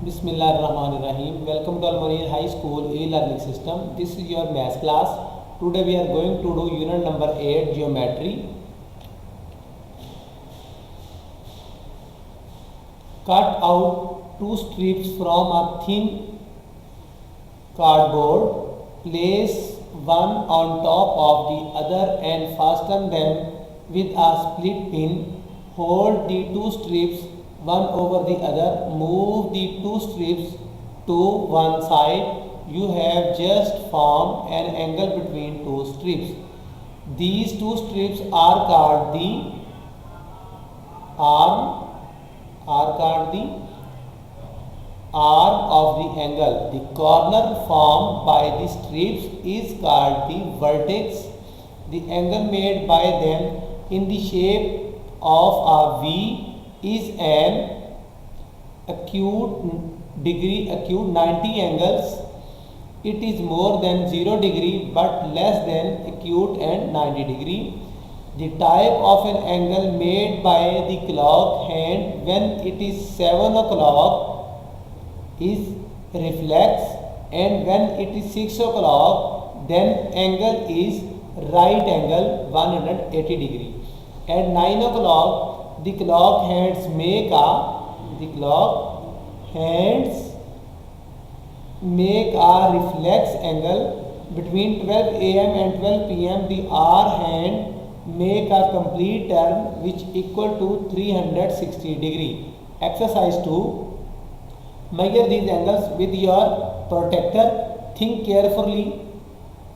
Bismillahirrahmanirrahim. Welcome to Al-Munir High School e-learning system. This is your math class. Today we are going to do unit number 8 geometry. Cut out two strips from a thin cardboard. Place one on top of the other and fasten them with a split pin. Hold the two strips one over the other. Move the two strips to one side. You have just formed an angle between two strips. These two strips are called the arm of the angle. The corner formed by the strips is called the vertex. The angle made by them in the shape of a V is an acute 90 angles. It is more than 0 degree but less than acute and 90 degree. The type of an angle made by the clock hand when it is 7 o'clock is reflex, and when it is 6 o'clock then angle is right angle 180 degree. At 9 o'clock the clock hands make a reflex angle. Between 12 am and 12 pm the hour hand make a complete turn which equal to 360 degree. Exercise 2. Measure these angles with your protractor. Think carefully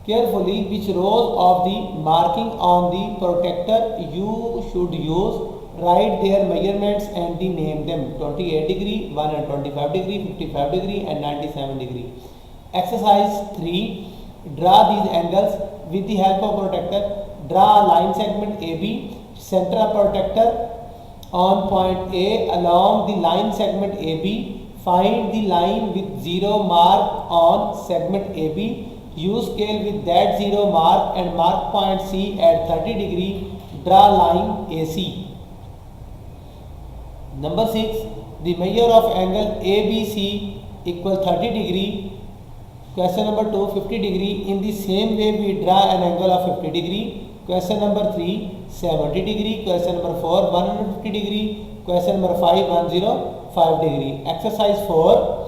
which rows of the marking on the protractor you should use. Write their measurements and name them: 28 degree, 125 degree, 55 degree and 97 degree. Exercise 3. Draw these angles with the help of protractor. Draw a line segment AB. Center a protractor on point A along the line segment AB. Find the line with 0 mark on segment AB. Use scale with that 0 mark and mark point C at 30 degree. Draw line AC. Number 6. The measure of angle ABC equal 30 degree. Question number 2. 50 degree. In the same way we draw an angle of 50 degree. Question number 3. 70 degree. Question number 4. 150 degree. Question number 5. 105 degree. Exercise 4.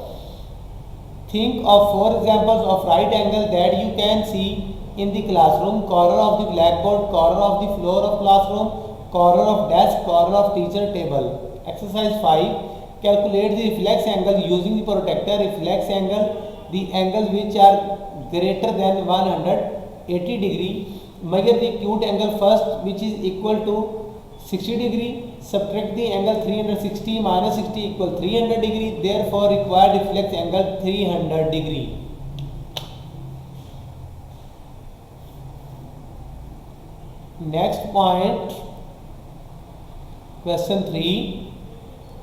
Think of 4 examples of right angle that you can see in the classroom: corner of the blackboard, corner of the floor of classroom, corner of desk, corner of teacher table. Exercise 5. Calculate the reflex angle using the protractor. Reflex angle, the angles which are greater than 180 degree. Measure the acute angle first, which is equal to 60 degree. Subtract the angle 360 minus 60 equal 300 degree. Therefore required reflex angle 300 degree. Next point, question 3.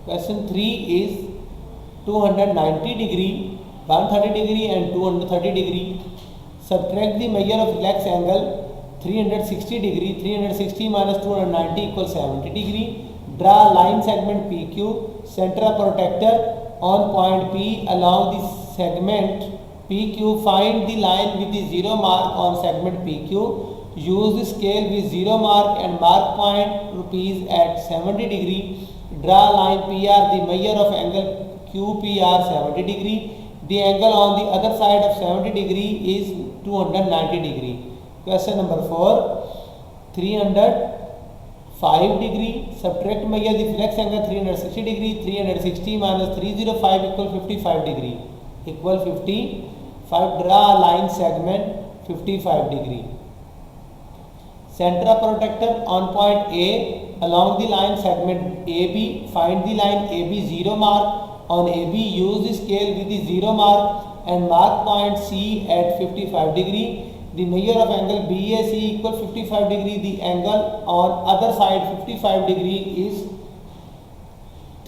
Question 3 is 290 degree, 130 degree and 230 degree. Subtract the measure of reflex angle 360 degree. 360 minus 290 equals 70 degree. Draw line segment PQ. Center a protractor on point P along the segment PQ. Find the line with the 0 mark on segment PQ. Use the scale with 0 mark and mark point rupees at 70 degree. Draw line PR. The measure of angle QPR 70 degree. The angle on the other side of 70 degree is 290 degree. Question number 4. 305 degree. Subtract measure the reflex angle 360 degree. 360 minus 305 equal 55 degree. Equal 55. Draw a line segment 55 degree. Center a protractor on point A along the line segment AB. Find the line AB 0 mark on AB. Use the scale with the 0 mark and mark point C at 55 degree. The measure of angle BAC equal 55 degree. The angle on other side 55 degree is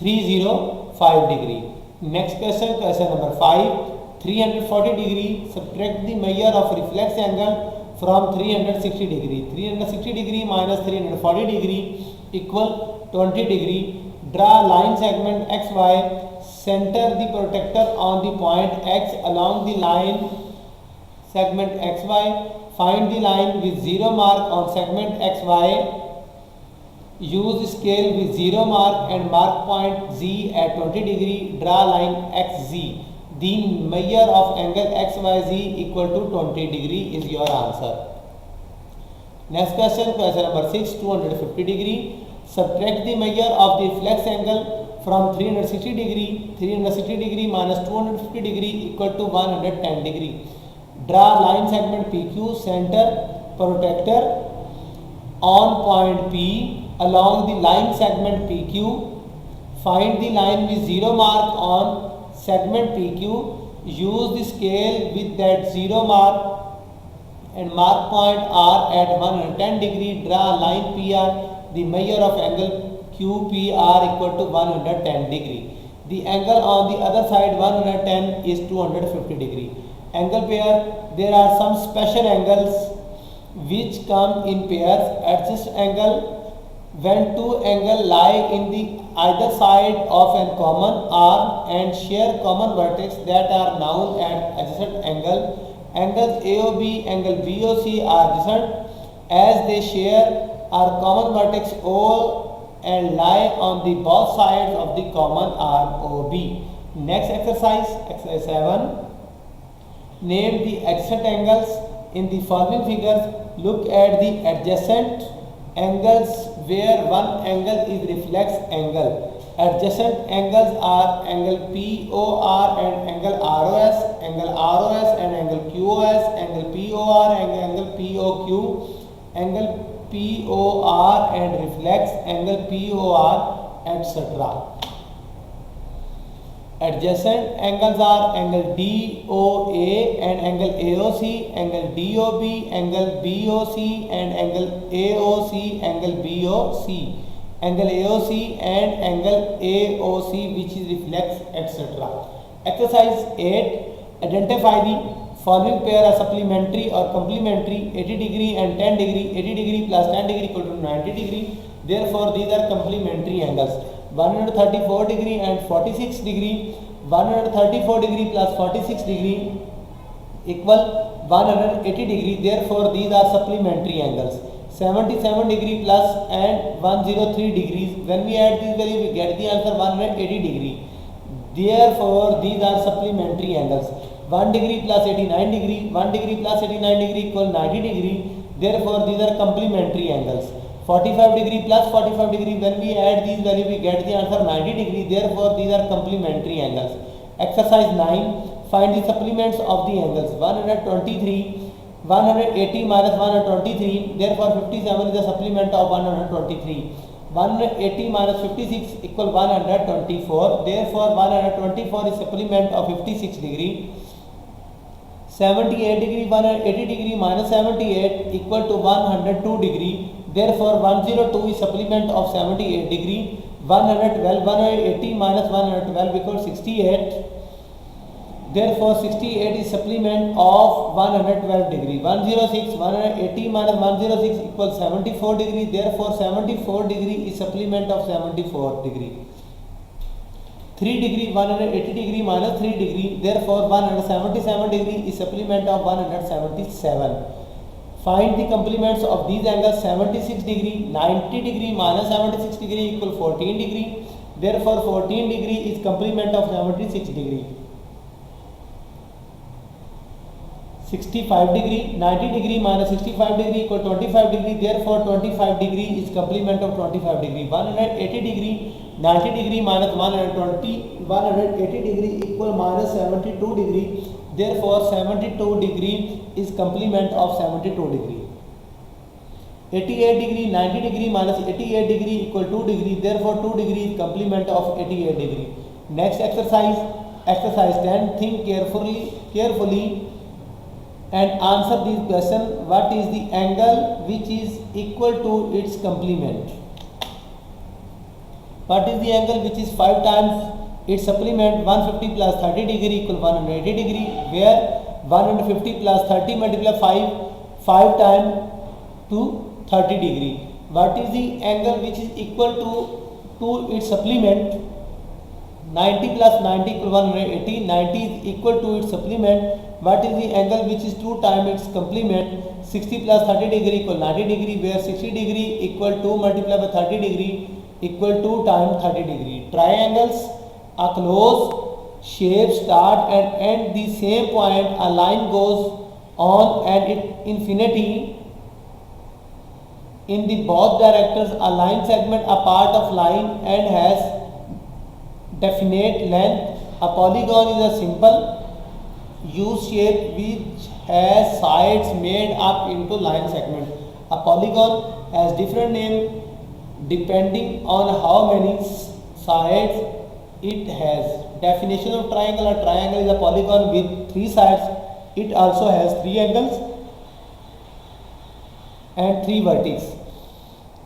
305 degree. Next question, question number 5. 340 degree. Subtract the measure of reflex angle from 360 degree. 360 degree minus 340 degree equal 20 degree. Draw line segment XY center the protector on the point X along the line segment XY. Find the line with 0 mark on segment XY. Use scale with 0 mark and mark point Z at 20 degree. Draw line XZ. The measure of angle XYZ equal to 20 degree is your answer. Next question, question number 6, 250 degree. Subtract the measure of the reflex angle from 360 degree. 360 degree minus 250 degree equal to 110 degree. Draw line segment PQ, center protector on point P along the line segment PQ. Find the line with 0 mark on segment PQ. Use the scale with that 0 mark and mark point R at 110 degree. Draw line PR. The measure of angle QPR equal to 110 degree. The angle on the other side 110 is 250 degree. Angle pair, there are some special angles which come in pairs. Adjacent angle, when two angles lie in the either side of a common arm and share common vertex, that are known as adjacent angle. Angles AOB, angle BOC are adjacent as they share are common vertex O and lie on the both sides of the common arm OB. Next exercise, exercise 7. Name the adjacent angles in the following figures. Look at the adjacent angles where one angle is reflex angle. Adjacent angles are angle POR and angle ROS, angle ROS and angle QOS, angle POR and angle POQ, angle POR and reflex angle POR, etc. Adjacent angles are angle DOA and angle AOC, angle DOB, angle BOC and angle AOC, angle BOC, angle AOC and angle AOC which is reflex, etc. Exercise 8. Identify the following pair are supplementary or complementary. 80 degree and 10 degree. 80 degree plus 10 degree equal to 90 degree. Therefore, these are complementary angles. 134 degree and 46 degree. 134 degree plus 46 degree equal 180 degree. Therefore, these are supplementary angles. 77 degree plus and 103 degrees. When we add these values, we get the answer 180 degree. Therefore, these are supplementary angles. 1 degree plus 89 degree, 1 degree plus 89 degree equal 90 degree. Therefore, these are complementary angles. 45 degree plus 45 degree, when we add these values, we get the answer 90 degree. Therefore, these are complementary angles. Exercise 9. Find the supplements of the angles. 123, 180 minus 123. Therefore, 57 is the supplement of 123. 180 minus 56 equal 124. Therefore, 124 is supplement of 56 degree. 78 degree, 180 degree minus 78 equal to 102 degree. Therefore, 102 is supplement of 78 degree. 112, 180 minus 112 equals 68. Therefore, 68 is supplement of 112 degree. 106, 180 minus 106 equals 74 degree. Therefore, 74 degree is supplement of 74 degree. 3 degree, 180 degree minus 3 degree. Therefore, 177 degree is supplement of 177. Find the complements of these angles. 76 degree, 90 degree minus 76 degree equal 14 degree. Therefore, 14 degree is complement of 76 degree. 65 degree, 90 degree minus 65 degree equal 25 degree. Therefore, 25 degree is complement of 25 degree. 180 degree, 90 degree minus 180 degree equal minus 72 degree. Therefore, 72 degree is complement of 72 degree. 88 degree, 90 degree minus 88 degree equal 2 degree. Therefore, 2 degree is complement of 88 degree. Next exercise, exercise 10. Think carefully and answer this question. What is the angle which is equal to its complement? What is the angle which is 5 times its supplement? 150 plus 30 degree equal 180 degree, where 150 plus 30 multiply 5 times to 30 degree. What is the angle which is equal to its supplement? 90 plus 90 equal 180. 90 is equal to its supplement. What is the angle which is 2 times its complement? 60 plus 30 degree equal 90 degree, where 60 degree equal 2 multiplied by 30 degree equal 2 times 30 degree. Triangles, a closed shape start and end the same point. A line goes on and it infinity in the both directions. A line segment a part of line and has definite length. A polygon is a simple U shape which has sides made up into line segment. A polygon has different name depending on how many sides it has. Definition of triangle: a triangle is a polygon with 3 sides. It also has 3 angles and 3 vertices.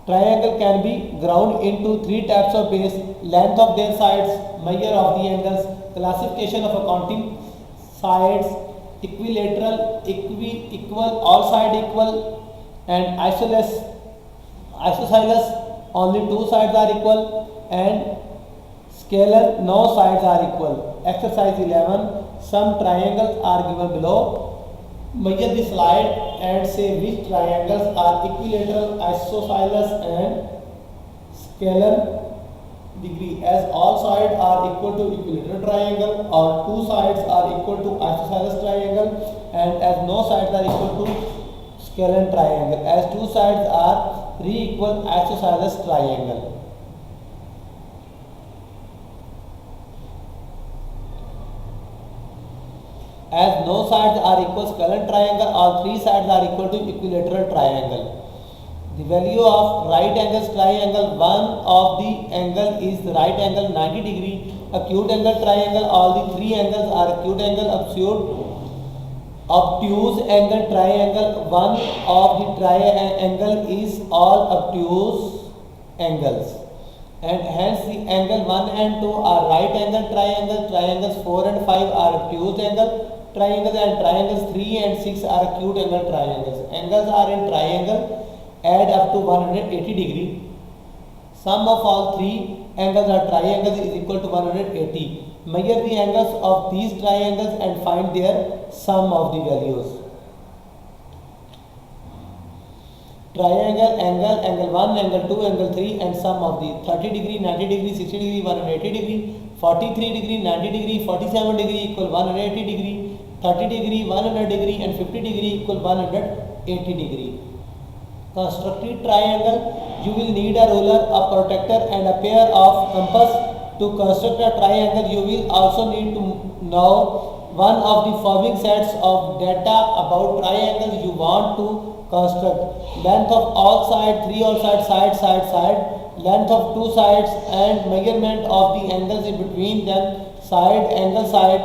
Triangle can be ground into 3 types of base: length of their sides, measure of the angles, classification of accounting sides, equilateral, equal, all side equal, and isosceles, only 2 sides are equal, and scalar, no sides are equal. Exercise 11. Some triangles are given below. Measure the slide and say which triangles are equilateral, isosceles and scalar degree. As all sides are equal to equilateral triangle, or 2 sides are equal to isosceles triangle, and as no sides are equal to scalar triangle. As 2 sides are 3 equal isosceles triangle. As no sides are equal scalar triangle, all 3 sides are equal to equilateral triangle. The value of right angle triangle: one of the angle is right angle 90 degree. Acute angle triangle: all the 3 angles are acute angle. Obtuse angle triangle: one of the triangle is all obtuse angles, and hence the angle 1 and 2 are right angle triangle. Triangles 4 and 5 are obtuse angle triangles, and triangles 3 and 6 are acute angle triangles. Angles are in triangle add up to 180 degree. Sum of all 3 angles are triangles is equal to 180. Measure the angles of these triangles and find their sum of the values. Triangle angle, angle 1, angle 2, angle 3, and sum of the 30 degree, 90 degree, 60 degree, 180 degree, 43 degree, 90 degree, 47 degree equal 180 degree, 30 degree, 100 degree, and 50 degree equal 180 degree. Constructed triangle: you will need a ruler, a protractor, and a pair of compass. To construct a triangle, you will also need to know one of the following sets of data about triangles you want to construct: length of all sides, 3 all sides, side, length of 2 sides, and measurement of the angles in between them, side, angle, side,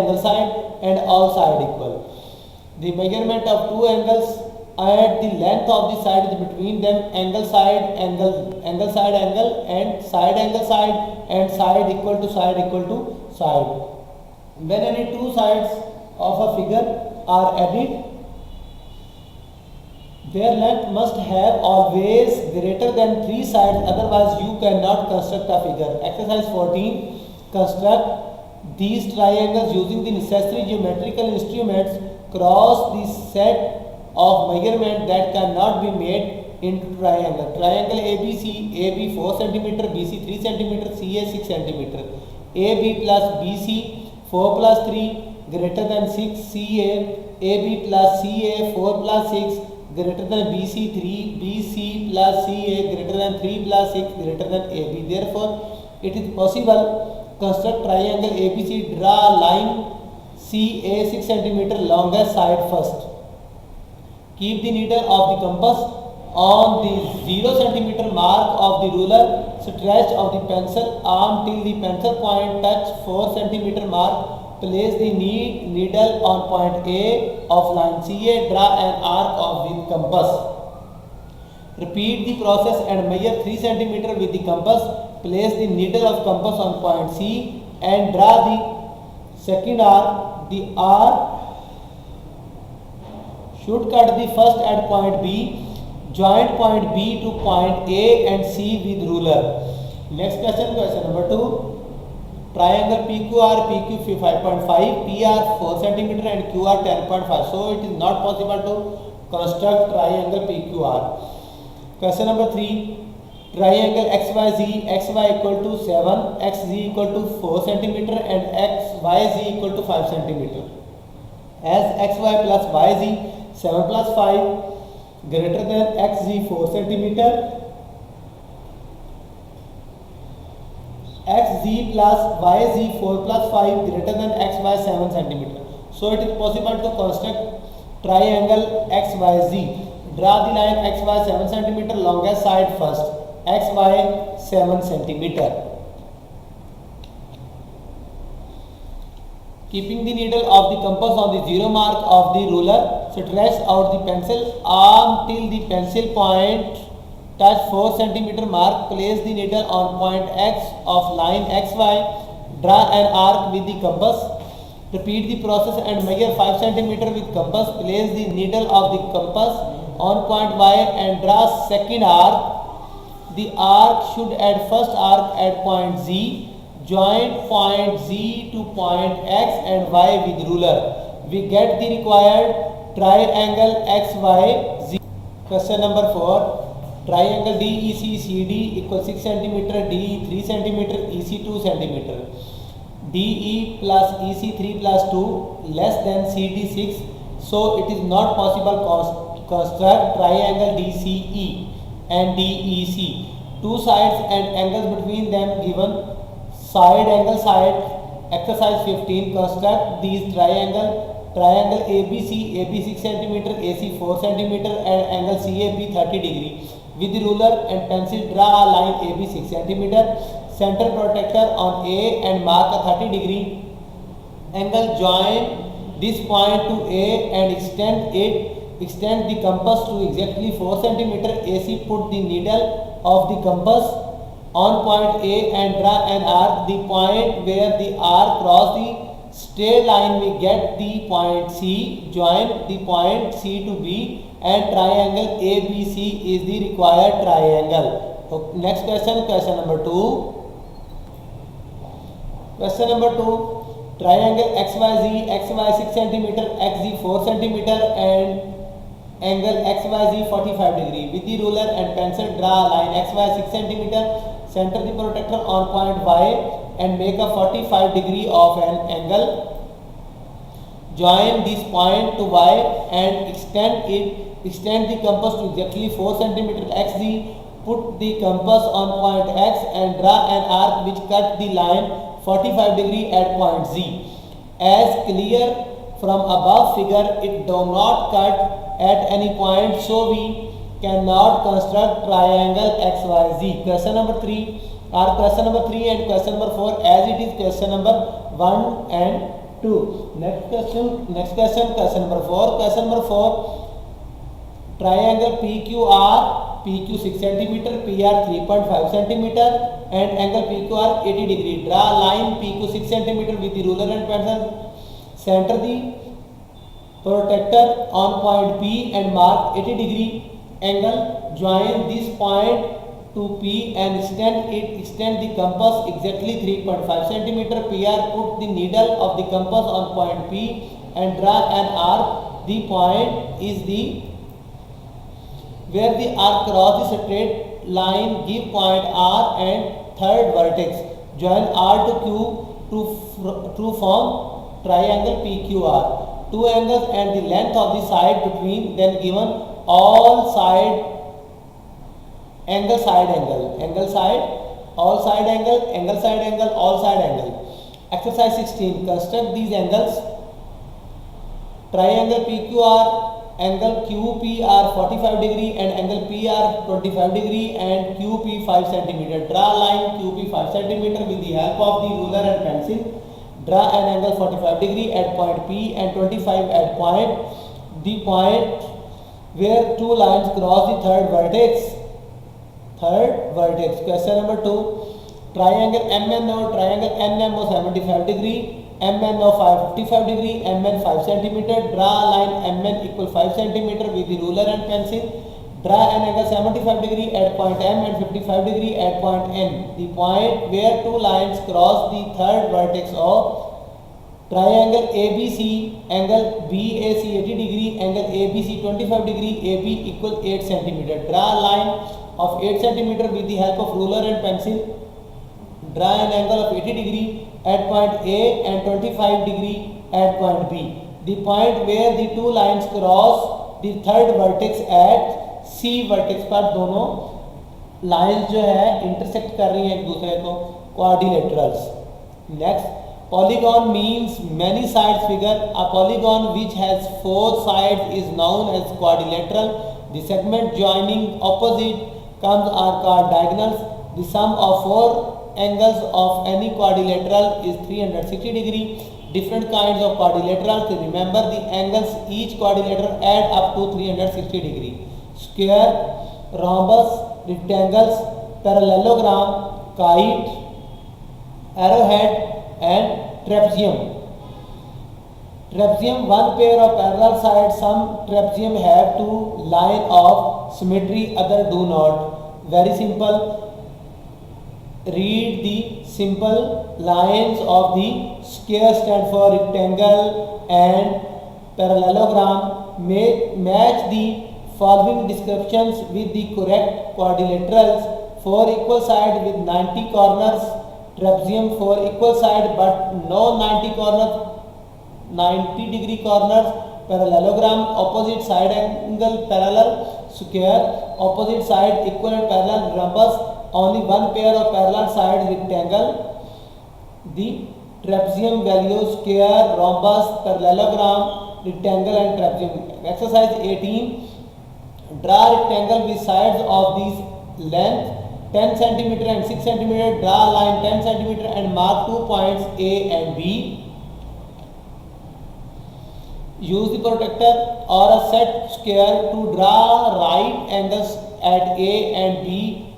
angle, side, and all side equal. The measurement of 2 angles at the length of the sides between them, angle, side, angle, angle, side, angle, and side, angle, side, and side equal to side equal to side. When any 2 sides of a figure are added, their length must have always greater than 3 sides, otherwise you cannot construct a figure. Exercise 14. Construct these triangles using the necessary geometrical instruments. Cross the set of measurement that cannot be made into triangle. Triangle ABC: AB 4 cm, BC 3 cm, CA 6 cm. AB plus BC 4 plus 3 greater than 6, CA. AB plus CA 4 plus 6 greater than BC 3, BC plus CA greater than 3 plus 6 greater than AB. Therefore, it is possible construct triangle ABC. Draw a line CA 6 cm longest side first. Keep the needle of the compass on the 0 cm mark of the ruler. Stretch of the pencil arm till the pencil point touch 4 cm mark. Place the needle on point A of line CA. Draw an arc with compass. Repeat the process and measure 3 cm with the compass. Place the needle of compass on point C and draw the second arc. The arc should cut the first at point B. Join point B to point A and C with ruler. Next question, question number 2. Triangle PQR, PQ 5.5, PR 4 cm and QR 10.5. So it is not possible to construct triangle PQR. Question number 3. Triangle XYZ, XY equal to 7, XZ equal to 4 cm and XYZ equal to 5 cm. As XY plus YZ 7 plus 5 greater than XZ 4 cm, XZ plus YZ 4 plus 5 greater than XY 7 cm. So it is possible to construct triangle XYZ. Draw the line XY 7 cm longest side first, XY 7 cm. Keeping the needle of the compass on the zero mark of the ruler, stretch out the pencil until the pencil point touch 4 cm mark. Place the needle on point X of line XY. Draw an arc with the compass. Repeat the process and measure 5 cm with compass. Place the needle of the compass on point Y and draw second arc. The arc should add first arc at point Z. Join point Z to point X and Y with ruler. We get the required triangle XYZ. Question number 4. Triangle DEC CD equals 6 cm, DE 3 cm, EC 2 cm. DE plus EC 3 plus 2 less than CD 6. So it is not possible to construct triangle DCE and DEC. Two sides and angles between them given. Side angle side. Exercise 15. Construct these triangle ABC, AB 6 cm, AC 4 cm and angle CAB 30 degree. With the ruler and pencil draw a line AB 6 cm. Center protector on A and mark a 30 degree angle. Join this point to A and extend it. Extend the compass to exactly 4 cm. AC put the needle of the compass on point A and draw an arc. The point where the arc cross the straight line we get the point C. Join the point C to B and triangle ABC is the required triangle. Okay, next question, question number 2. Question number 2. Triangle XYZ, XY 6 cm, XZ 4 cm and angle XYZ 45 degree. With the ruler and pencil draw a line XY 6 cm. Center the protector on point Y and make a 45 degree of an angle. Join this point to Y and extend it. Extend the compass to exactly 4 cm XZ. Put the compass on point X and draw an arc which cut the line 45 degree at point Z. As clear from above figure, it do not cut at any point, so we cannot construct triangle XYZ. Question number 3 or question number 3 and question number 4 as it is question number 1 and 2. Next question, question number 4. Question number 4. Triangle PQR, PQ 6 cm, PR 3.5 cm and angle PQR 80 degree. Draw line PQ 6 cm with the ruler and pencil. Center the protector on point P and mark 80 degree angle. Join this point to P and extend it. Extend the compass exactly 3.5 cm. PR put the needle of the compass on point P and draw an arc. The point is the where the arc crosses a straight line. Give point R and third vertex. Join R to Q to form triangle PQR. Two angles and the length of the side between then given. All side angle side angle, angle side, all side angle, angle side angle, all side angle. Exercise 16. Construct these angles. Triangle PQR, angle QPR 45 degree and angle PR 25 degree and QP 5 cm. Draw line QP 5 cm with the help of the ruler and pencil. Draw an angle 45 degree at point P and 25 at point. The point where two lines cross the third vertex. Question number 2. Triangle MNO, triangle NMO 75 degree, MNO 55 degree, MN 5 cm. Draw a line MN equal 5 cm with the ruler and pencil. Draw an angle 75 degree at point M and 55 degree at point N. The point where two lines cross the third vertex of triangle ABC, angle BAC 80 degree, angle ABC 25 degree, AB equal 8 centimeter. Draw a line of 8 centimeter with the help of ruler and pencil. Draw an angle of 80 degree at point A and 25 degree at point B. The point where the two lines cross the third vertex at C vertex पर दोनों lines जो है intersect कर रही हैं एक दूसरे को, quadrilaterals. Next, polygon means many sides figure. A polygon which has 4 sides is known as quadrilateral. The segment joining opposite comes are called diagonals. The sum of 4 angles of any quadrilateral is 360 degree. Different kinds of quadrilaterals. Remember the angles each quadrilateral add up to 360 degree. Square, rhombus, rectangles, parallelogram, kite, arrowhead and trapezium. Trapezium, one pair of parallel sides. Some trapezium have two line of symmetry, other do not. Very simple. Read the simple lines of the square stand for rectangle and parallelogram. Match the following descriptions with the correct quadrilaterals. 4 equal sides with 90 corners. Trapezium 4 equal sides but no 90 corners, 90 degree corners. Parallelogram, opposite side angle parallel. Square, opposite side equal and parallel. Rhombus, only one pair of parallel sides. Rectangle, the trapezium values square, rhombus, parallelogram, rectangle and trapezium. Exercise 18. Draw rectangle with sides of these length 10 cm and 6 cm. Draw a line 10 cm and mark 2 points A and B. Use the protractor or a set square to draw right angles at A and B.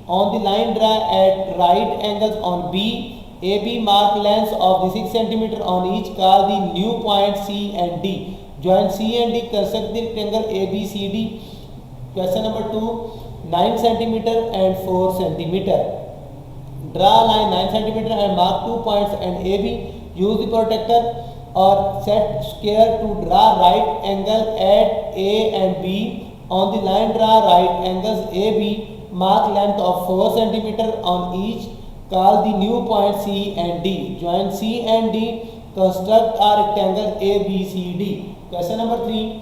On the line draw at right angles on B. AB mark lengths of the 6 cm on each. Call the new point C and D. Join C and D. Construct the rectangle ABCD. Question number 2. 9 cm and 4 cm. Draw a line 9 cm and mark 2 points and AB. Use the protractor or set square to draw right angle at A and B. On the line draw right angles AB. Mark length of 4 cm on each. Call the new point C and D. Join C and D. Construct a rectangle ABCD. Question number 3.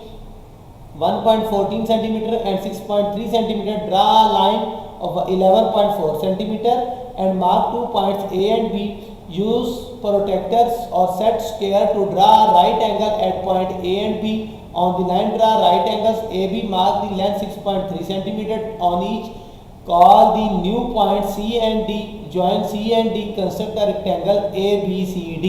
1.14 cm and 6.3 cm. Draw a line of 11.4 cm and mark 2 points A and B. Use protractors or set square to draw a right angle at point A and B. On the line draw right angles AB. Mark the length 6.3 cm on each. Call the new point C and D. Join C and D. Construct a rectangle ABCD.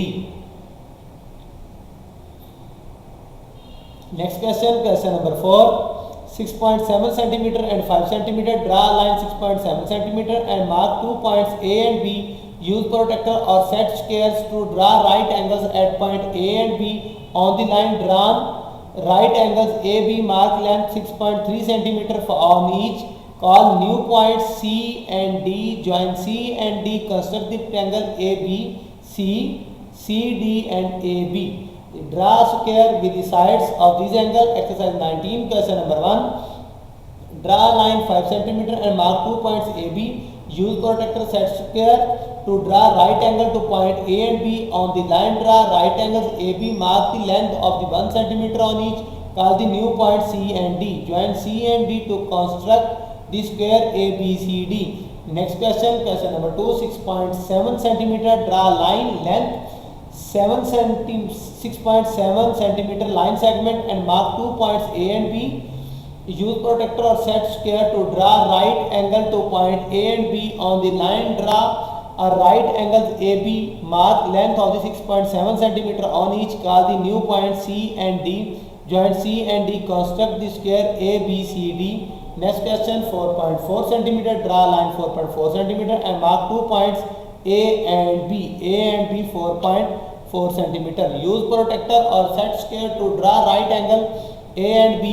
Next question, question number 4. 6.7 cm and 5 cm. Draw a line 6.7 cm and mark 2 points A and B. Use protractor or set squares to draw right angles at point A and B. On the line drawn right angles AB. Mark length 6.3 cm on each. Call new points C and D. Join C and D. Construct the rectangle AB, C, CD and AB. Draw a square with the sides of these angles. Exercise 19. Question number 1. Draw a line 5 cm and mark 2 points AB. Use protractor set square to draw right angle to point A and B. On the line draw right angles AB. Mark the length of the 1 cm on each. Call the new point C and D. Join C and D to construct the square ABCD. Next question, question number 2. 6.7 cm. Draw line length 6.7 cm line segment and mark 2 points A and B. Use protractor or set square to draw right angle to point A and B. On the line draw a right angle AB. Mark length of the 6.7 cm on each. Call the new point C and D. Join C and D. Construct the square ABCD. Next question, 4.4 cm. Draw line 4.4 cm and mark 2 points A and B. A and B 4.4 cm. Use protractor or set square to draw right angle A and B.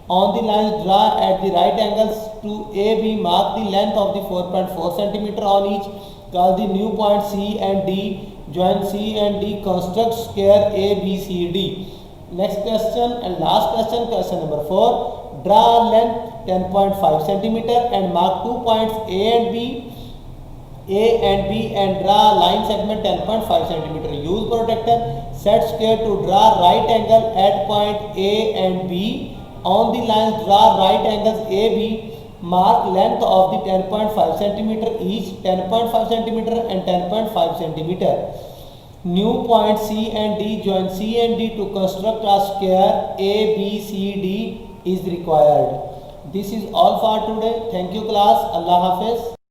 On the lines draw at the right angles to AB, mark the length of the 4.4 centimeter on each. Call the new point C and D. Join C and D. Construct square ABCD. Next question and last question, question number 4. Draw length 10.5 centimeter and mark 2 points A and B and draw line segment 10.5 centimeter. Use protractor set square to draw right angle at point A and B. On the lines draw right angles AB. Mark length of the 10.5 centimeter each, 10.5 centimeter and 10.5 centimeter. New point C and D, join C and D to construct a square ABCD is required. This is all for today. Thank you class. Allah Hafiz.